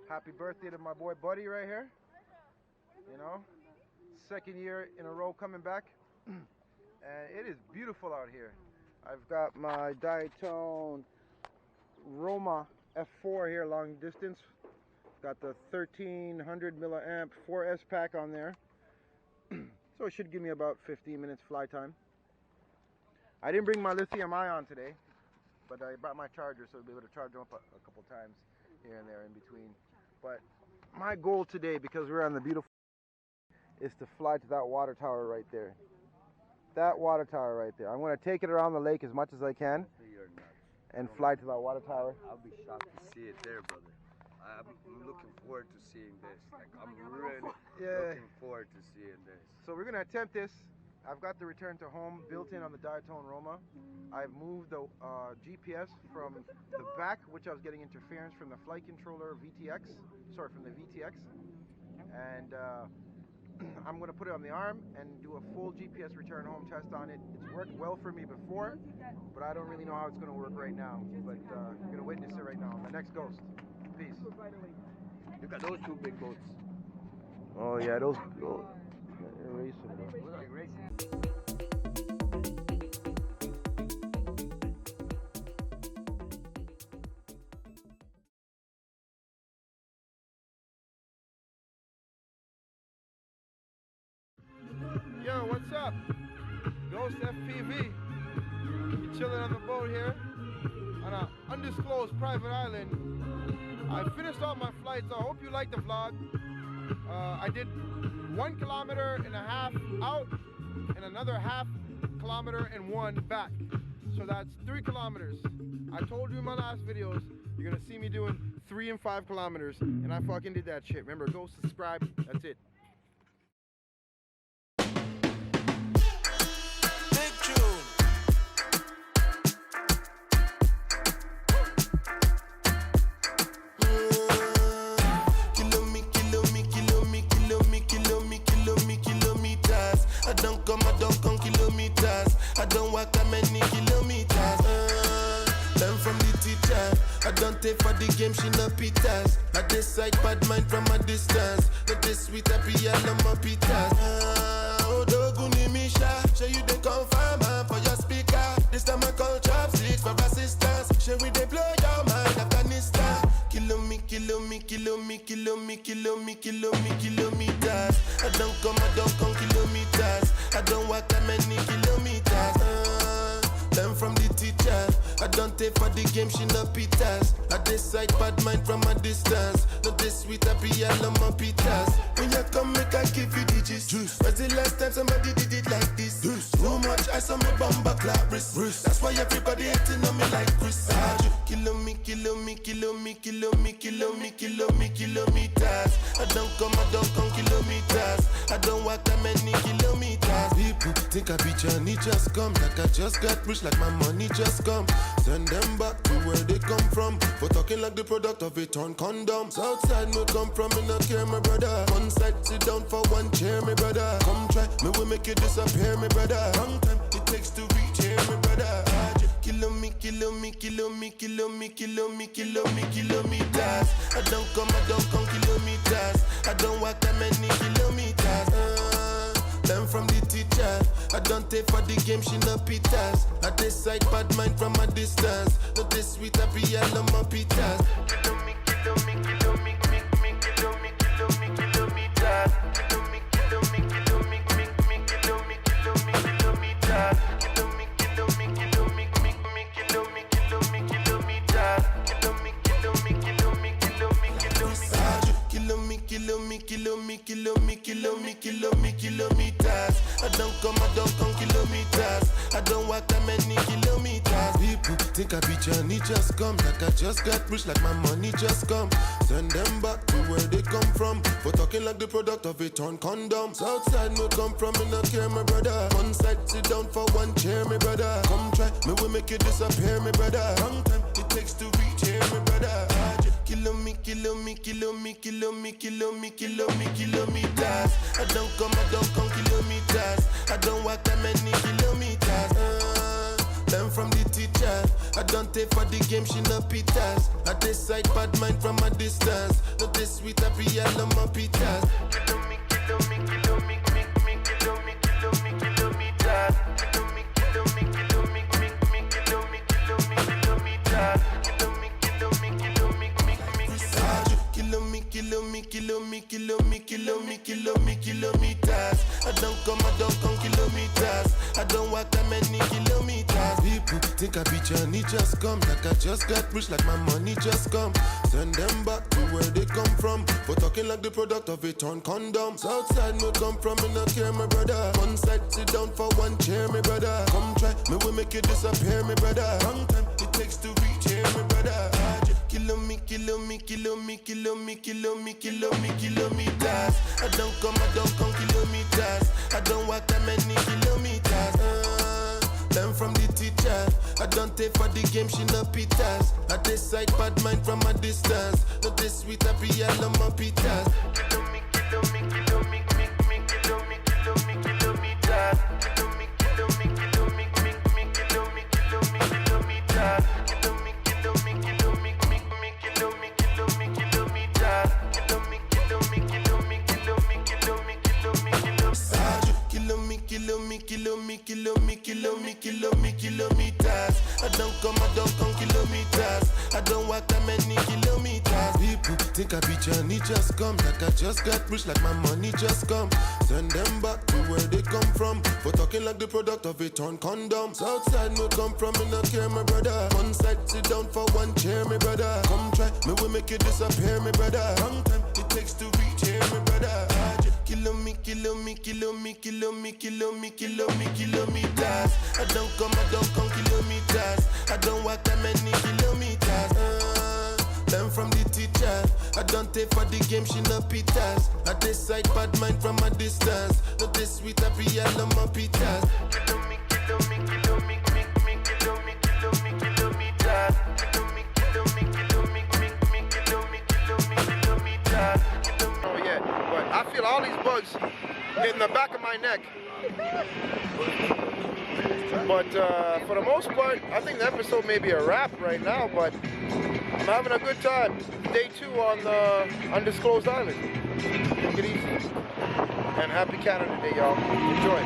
Happy birthday to my boy Buddy right here. You know, second year in a row coming back. And it is beautiful out here. I've got my DIATONE Roma F4 here, long distance. Got the 1300 milliamp 4S pack on there. So it should give me about 15 minutes fly time. I didn't bring my lithium ion today, but I brought my charger, so I'll be able to charge them up a couple times here and there in between. But my goal today, because we're on the beautiful, is to fly to that water tower right there. That water tower right there. I'm going to take it around the lake as much as I can and fly to that water tower. I'll be shocked to see it there, brother. I'm looking forward to seeing this. Like, I'm really looking forward to seeing this. So we're going to attempt this. I've got the return to home built in on the DIATONE Roma. I've moved the GPS from the back, which I was getting interference from the flight controller VTX, sorry, from the VTX. And I'm going to put it on the arm and do a full GPS return home test on it. It's worked well for me before, but I don't really know how it's going to work right now. But you're going to witness it right now on the next Ghost. Peace. Look at those two big boats. Oh yeah, those they're racing, bro. Those are racing. Yo, what's up? Ghost FPV. You're chilling on the boat here on an undisclosed private island. I finished all my flights. I hope you like the vlog. I did 1.5 kilometers out and another 0.5 kilometers and 1 back. So that's 3 kilometers. I told you in my last videos, you're gonna see me doing 3 and 5 kilometers, and I fucking did that shit. Remember, go subscribe. That's it. I don't come kilometers. I don't walk that many kilometers. Learn from the teacher. I don't take for the game, she no pitas. I decide bad mind from a distance. Not this sweet happy, I love my pitas. Oh, Doguni Misha, show you the confirm for your speaker. This time I call chopsticks for assistance. Show we they blow your mind, Afghanistan. Kilometers. I don't come kilometers. I don't walk that many kilometers. Learn from the teacher. I don't take for the game, she no pitas. I decide bad mind from a distance. Not this sweet happy, I love my pitas. When you come, make I give you the gist. When's the last time somebody did it like this? Too much ice on my bumper clap wrist. That's why everybody hating on me like Chris. Kilometers. I don't come kilometers. I don't walk that many kilometers. People think I be Johnny, just come. Like I just got rich, like my money just come. Send them back to where they come from. For talking like the product of a torn condom. Southside no come from, me no care, my brother. One side, sit down for one chair, my brother. Come try, me will make you disappear, my brother. Long time it takes to reach here, my brother. Kilometers. I don't come kilometers. I don't walk that many kilometers. Learn from the teacher. I don't take for the game, she no pitas. I decide bad mind from a distance. Not this sweet happy, I love my pitas. Kilometers. I don't come kilometers. I don't walk that many kilometers. People think I be Johnny, just come. Like I just got rich, like my money just come. Send them back to where they come from. For talking like the product of a torn condom. Southside no come from, me no care, my brother. One side, sit down for one chair, my brother. Come try, me will make you disappear, my brother. Long time it takes to reach here, my brother. Kilometers. I don't come kilometers. I don't walk that many kilometers. Learn from the teacher. I don't take for the game, she no pitas. I decide bad mind from a distance. Not this sweet, happy, I love my pitas. Kilometers. I don't come kilometers. I don't walk that many kilometers. People think I be Johnny just come. Like I just got rich, like my money just come. Send them back to where they come from. For talking like the product of a torn condom. Southside no come from, me no care, my brother. One side, sit down for one chair, my brother. Come try, me will make you disappear, my brother. Long time it takes to reach here, my brother. Kilometers. I don't come kilometers. I don't walk that many kilometers. Learn from the teacher. I don't take for the game, she no pitas. I decide bad mind from a distance. Not this sweet, happy, I love my pitas. Kilometers. I don't come kilometers. I don't walk that many kilometers. People think I be Johnny just come. Like I just got rich, like my money just come. Send them back to where they come from. For talking like the product of a torn condom. Southside no come from, me no care, my brother. One side, sit down for one chair, my brother. Come try, me will make you disappear, my brother. Long time it takes to reach here, my brother. Kilometers. I don't come kilometers. I don't walk that many kilometers. Learn from the teacher. I don't take for the game, she no pitas. I decide bad mind from a distance. Not this sweet, happy, I love my pitas. Oh yeah, but I feel all these bugs hitting the back of my neck. But for the most part, I think the episode may be a wrap right now, but I'm having a good time. Day 2 on the undisclosed island. Take it easy. And happy Canada Day, y'all. Enjoy.